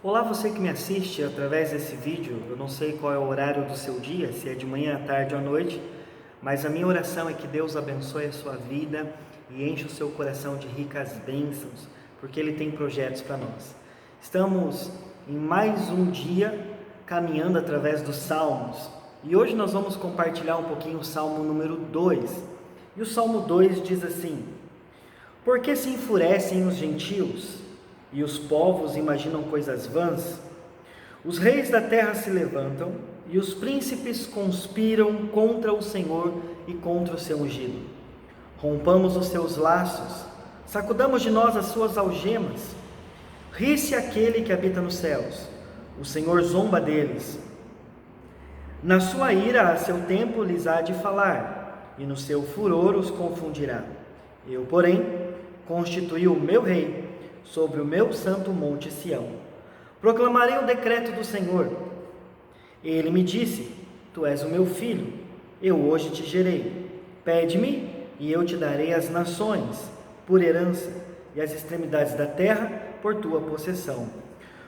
Olá, você que me assiste através desse vídeo. Eu não sei qual é o horário do seu dia, se é de manhã, tarde ou à noite, mas a minha oração é que Deus abençoe a sua vida e enche o seu coração de ricas bênçãos, porque Ele tem projetos para nós. Estamos em mais um dia caminhando através dos Salmos, e hoje nós vamos compartilhar um pouquinho o Salmo número 2. E o Salmo 2 diz assim: Por que se enfurecem os gentios e os povos imaginam coisas vãs? Os reis da terra se levantam e os príncipes conspiram contra o Senhor e contra o seu ungido. Rompamos os seus laços, sacudamos de nós as suas algemas. Ri-se aquele que habita nos céus, o Senhor zomba deles. Na sua ira a seu tempo lhes há de falar, e no seu furor os confundirá. Eu, porém, constituí o meu rei sobre o meu santo monte Sião. Proclamarei o decreto do Senhor. Ele me disse: Tu és o meu filho, eu hoje te gerei. Pede-me, e eu te darei as nações por herança, e as extremidades da terra por tua possessão.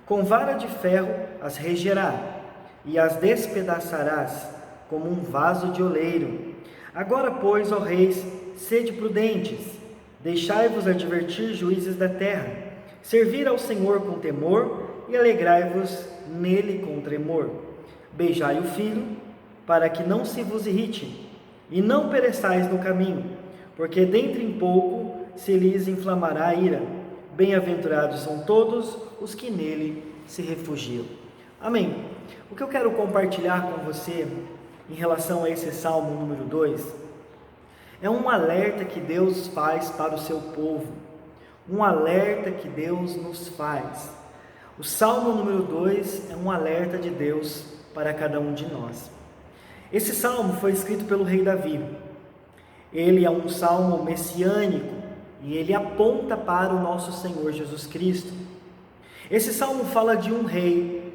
Com vara de ferro as regerá, e as despedaçarás como um vaso de oleiro. Agora, pois, ó reis, sede prudentes, deixai-vos advertir, juízes da terra. Servir ao Senhor com temor e alegrai-vos nele com tremor. Beijai o filho, para que não se vos irrite, e não pereçais no caminho, porque dentro em pouco se lhes inflamará a ira. Bem-aventurados são todos os que nele se refugiam. Amém. O que eu quero compartilhar com você em relação a esse Salmo número 2 é um alerta que Deus faz para o seu povo, um alerta que Deus nos faz. O Salmo número 2 é um alerta de Deus para cada um de nós. Esse salmo foi escrito pelo rei Davi. Ele é um salmo messiânico e ele aponta para o nosso Senhor Jesus Cristo. Esse salmo fala de um rei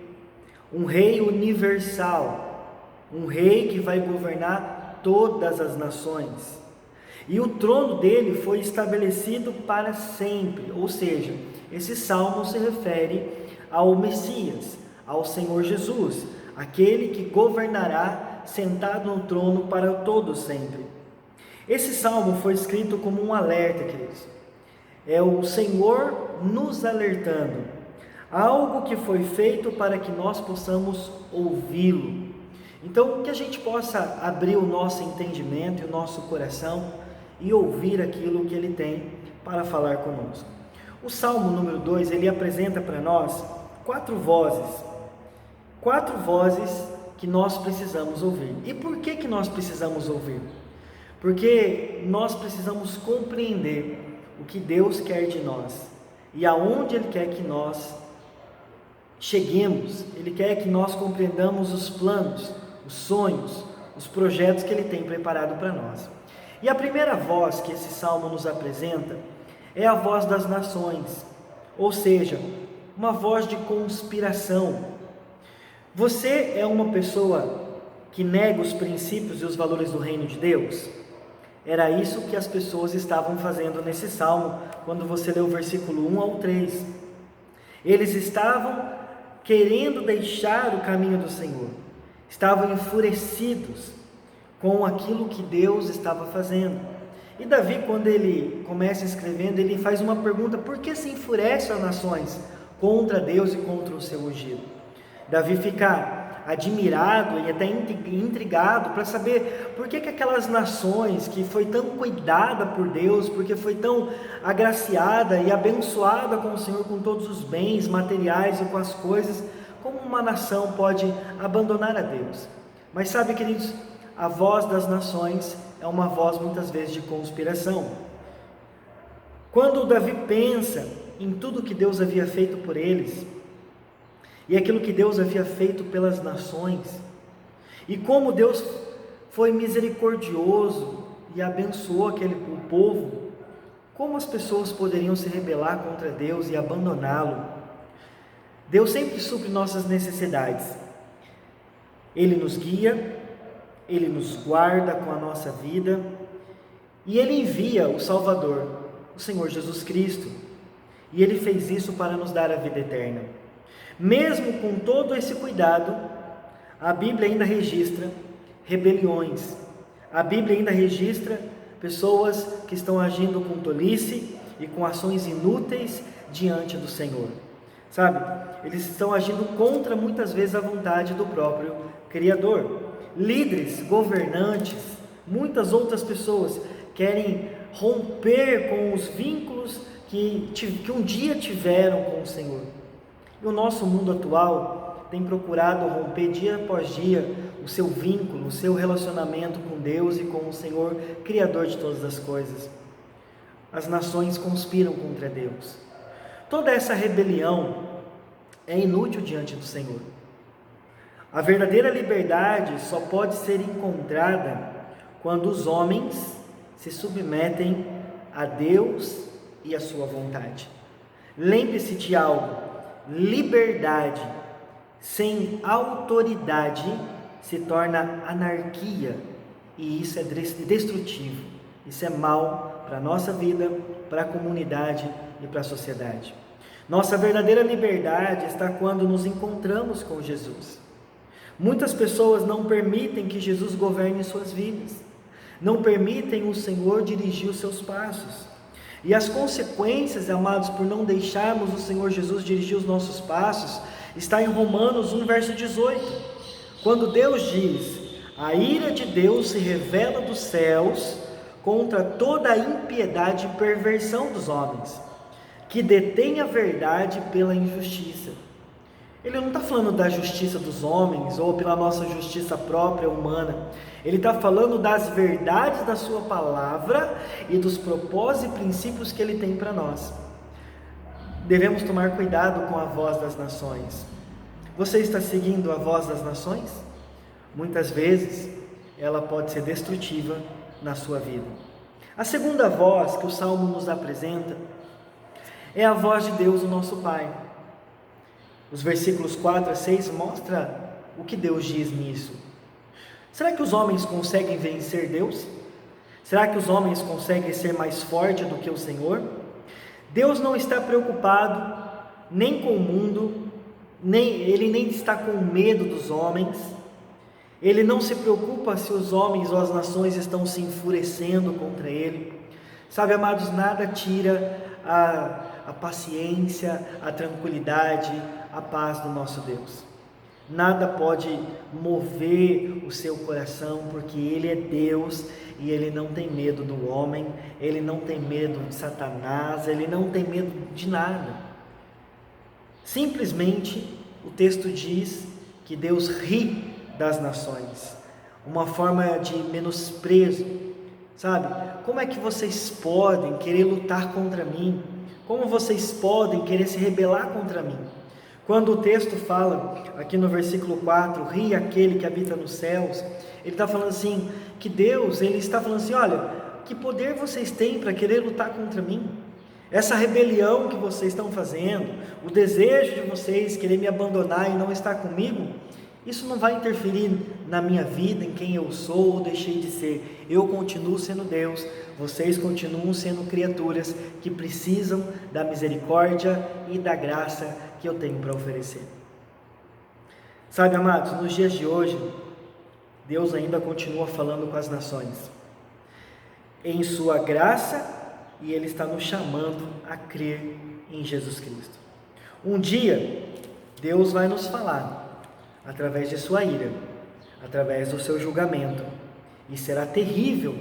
universal, um rei que vai governar todas as nações. E o trono dele foi estabelecido para sempre, ou seja, esse salmo se refere ao Messias, ao Senhor Jesus, aquele que governará sentado no trono para todo sempre. Esse salmo foi escrito como um alerta, queridos. É o Senhor nos alertando, algo que foi feito para que nós possamos ouvi-lo. Então, que a gente possa abrir o nosso entendimento e o nosso coração e ouvir aquilo que Ele tem para falar conosco. O Salmo número 2, ele apresenta para nós quatro vozes que nós precisamos ouvir. E por que nós precisamos ouvir? Porque nós precisamos compreender o que Deus quer de nós e aonde Ele quer que nós cheguemos. Ele quer que nós compreendamos os planos, os sonhos, os projetos que Ele tem preparado para nós. E a primeira voz que esse salmo nos apresenta é a voz das nações, ou seja, uma voz de conspiração. Você é uma pessoa que nega os princípios e os valores do reino de Deus? Era isso que as pessoas estavam fazendo nesse salmo, quando você lê o versículo 1 ao 3. Eles estavam querendo deixar o caminho do Senhor, estavam enfurecidos com aquilo que Deus estava fazendo. E Davi, quando ele começa escrevendo, ele faz uma pergunta: por que se enfurecem as nações contra Deus e contra o seu ungido? Davi fica admirado e até intrigado para saber por que aquelas nações que foi tão cuidada por Deus, porque foi tão agraciada e abençoada com o Senhor, com todos os bens materiais e com as coisas, como uma nação pode abandonar a Deus? Mas sabe, queridos, a voz das nações é uma voz muitas vezes de conspiração. Quando Davi pensa em tudo que Deus havia feito por eles, e aquilo que Deus havia feito pelas nações, e como Deus foi misericordioso e abençoou o povo, como as pessoas poderiam se rebelar contra Deus e abandoná-lo? Deus sempre supre nossas necessidades. Ele nos guia, Ele nos guarda com a nossa vida, e Ele envia o Salvador, o Senhor Jesus Cristo, e Ele fez isso para nos dar a vida eterna. Mesmo com todo esse cuidado, a Bíblia ainda registra rebeliões. A Bíblia ainda registra pessoas que estão agindo com tolice e com ações inúteis diante do Senhor. Sabe? Eles estão agindo contra muitas vezes a vontade do próprio Criador. Líderes, governantes, muitas outras pessoas querem romper com os vínculos que um dia tiveram com o Senhor. E o nosso mundo atual tem procurado romper dia após dia o seu vínculo, o seu relacionamento com Deus e com o Senhor, Criador de todas as coisas. As nações conspiram contra Deus. Toda essa rebelião é inútil diante do Senhor. A verdadeira liberdade só pode ser encontrada quando os homens se submetem a Deus e a sua vontade. Lembre-se de algo: liberdade sem autoridade se torna anarquia, e isso é destrutivo, isso é mal para a nossa vida, para a comunidade e para a sociedade. Nossa verdadeira liberdade está quando nos encontramos com Jesus. Muitas pessoas não permitem que Jesus governe suas vidas, não permitem o Senhor dirigir os seus passos. E as consequências, amados, por não deixarmos o Senhor Jesus dirigir os nossos passos, está em Romanos 1, verso 18, quando Deus diz: a ira de Deus se revela dos céus contra toda a impiedade e perversão dos homens, que detêm a verdade pela injustiça. Ele não está falando da justiça dos homens ou pela nossa justiça própria humana. Ele está falando das verdades da sua palavra e dos propósitos e princípios que ele tem para nós. Devemos tomar cuidado com a voz das nações. Você está seguindo a voz das nações? Muitas vezes ela pode ser destrutiva na sua vida. A segunda voz que o Salmo nos apresenta é a voz de Deus, o nosso Pai. Os versículos 4 a 6 mostram o que Deus diz nisso. Será que os homens conseguem vencer Deus? Será que os homens conseguem ser mais fortes do que o Senhor? Deus não está preocupado nem com o mundo, Ele nem está com medo dos homens. Ele não se preocupa se os homens ou as nações estão se enfurecendo contra Ele. Sabe, amados, nada tira a paciência, a tranquilidade, a paz do nosso Deus. Nada pode mover o seu coração, porque Ele é Deus e Ele não tem medo do homem, Ele não tem medo de Satanás, Ele não tem medo de nada. Simplesmente o texto diz que Deus ri das nações, uma forma de menosprezo. Sabe, como é que vocês podem querer lutar contra mim? Como vocês podem querer se rebelar contra mim? Quando o texto fala, aqui no versículo 4, ri aquele que habita nos céus, ele está falando assim, que Deus, ele está falando assim, olha, que poder vocês têm para querer lutar contra mim? Essa rebelião que vocês estão fazendo, o desejo de vocês querer me abandonar e não estar comigo, isso não vai interferir na minha vida, em quem eu sou ou deixei de ser. Eu continuo sendo Deus, vocês continuam sendo criaturas que precisam da misericórdia e da graça que eu tenho para oferecer. Sabe, amados, nos dias de hoje, Deus ainda continua falando com as nações, em sua graça, e Ele está nos chamando a crer em Jesus Cristo. Um dia, Deus vai nos falar, através de sua ira, através do seu julgamento, e será terrível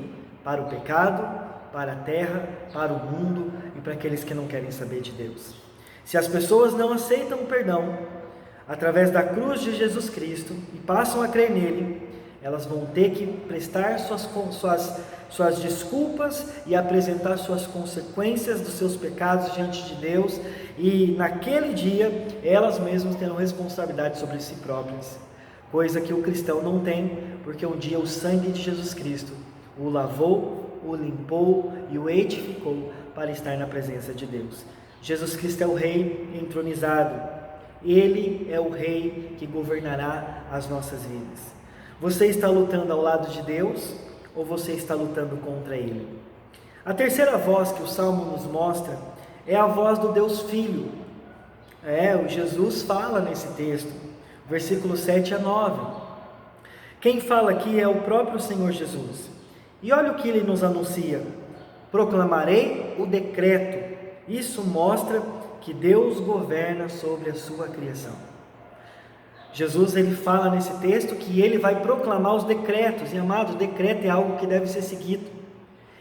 para o pecado, para a terra, para o mundo e para aqueles que não querem saber de Deus. Se as pessoas não aceitam o perdão através da cruz de Jesus Cristo e passam a crer nele, elas vão ter que prestar suas desculpas e apresentar suas consequências dos seus pecados diante de Deus, e naquele dia elas mesmas terão responsabilidade sobre si próprias, coisa que o cristão não tem, porque um dia o sangue de Jesus Cristo o lavou, o limpou e o edificou para estar na presença de Deus. Jesus Cristo é o Rei entronizado, Ele é o Rei que governará as nossas vidas. Você está lutando ao lado de Deus ou você está lutando contra Ele? A terceira voz que o Salmo nos mostra é a voz do Deus Filho. O Jesus fala nesse texto, versículos 7 a 9. Quem fala aqui é o próprio Senhor Jesus. E olha o que ele nos anuncia: proclamarei o decreto. Isso mostra que Deus governa sobre a sua criação. Jesus, ele fala nesse texto que ele vai proclamar os decretos. E amado, decreto é algo que deve ser seguido.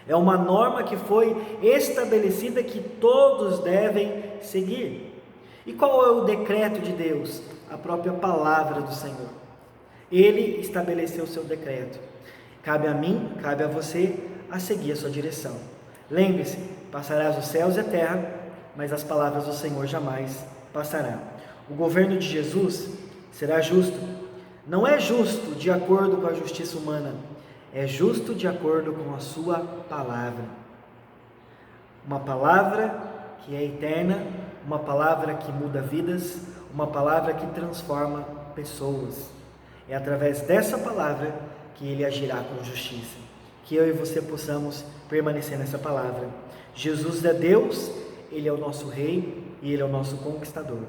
É uma norma que foi estabelecida que todos devem seguir. E qual é o decreto de Deus? A própria palavra do Senhor. Ele estabeleceu o seu decreto. Cabe a mim, cabe a você a seguir a sua direção. Lembre-se, passarás os céus e a terra, mas as palavras do Senhor jamais passarão. O governo de Jesus será justo. Não é justo de acordo com a justiça humana, é justo de acordo com a sua palavra. Uma palavra que é eterna, uma palavra que muda vidas, uma palavra que transforma pessoas. É através dessa palavra que ele agirá com justiça. Que eu e você possamos permanecer nessa palavra. Jesus é Deus, ele é o nosso rei e ele é o nosso conquistador.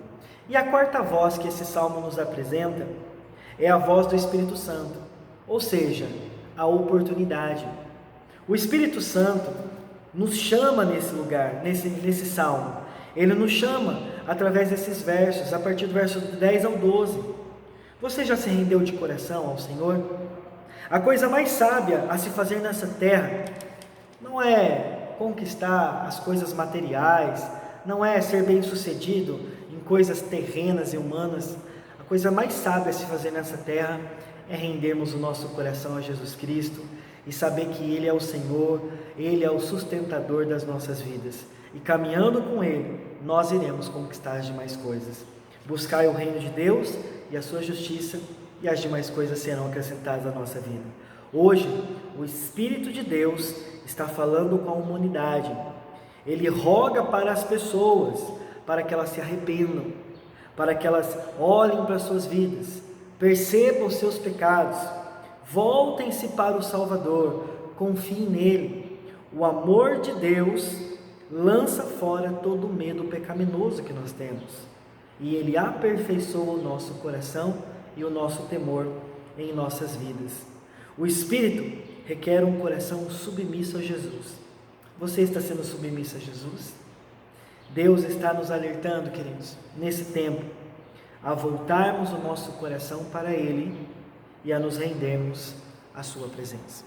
E a quarta voz que esse salmo nos apresenta é a voz do Espírito Santo, ou seja, a oportunidade. O Espírito Santo nos chama nesse lugar, nesse salmo. Ele nos chama através desses versos, a partir do verso 10 ao 12. Você já se rendeu de coração ao Senhor? A coisa mais sábia a se fazer nessa terra não é conquistar as coisas materiais, não é ser bem-sucedido em coisas terrenas e humanas. A coisa mais sábia a se fazer nessa terra é rendermos o nosso coração a Jesus Cristo e saber que Ele é o Senhor, Ele é o sustentador das nossas vidas. E caminhando com Ele, nós iremos conquistar as demais coisas. Buscai o reino de Deus e a sua justiça, e as demais coisas serão acrescentadas à nossa vida. Hoje, o Espírito de Deus está falando com a humanidade. Ele roga para as pessoas, para que elas se arrependam, para que elas olhem para as suas vidas, percebam os seus pecados, voltem-se para o Salvador, confiem nele. O amor de Deus lança fora todo o medo pecaminoso que nós temos, e Ele aperfeiçoa o nosso coração e o nosso temor em nossas vidas. O Espírito requer um coração submisso a Jesus. Você está sendo submisso a Jesus? Deus está nos alertando, queridos, nesse tempo, a voltarmos o nosso coração para Ele e a nos rendermos à sua presença.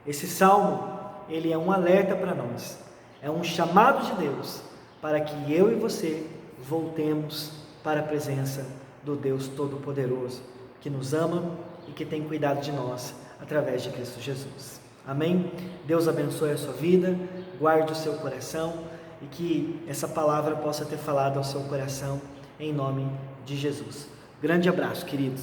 Esse salmo, ele é um alerta para nós, é um chamado de Deus para que eu e você voltemos para a presença do Deus Todo-Poderoso, que nos ama e que tem cuidado de nós através de Cristo Jesus. Amém? Deus abençoe a sua vida, guarde o seu coração e que essa palavra possa ter falado ao seu coração em nome de Jesus. Grande abraço, queridos.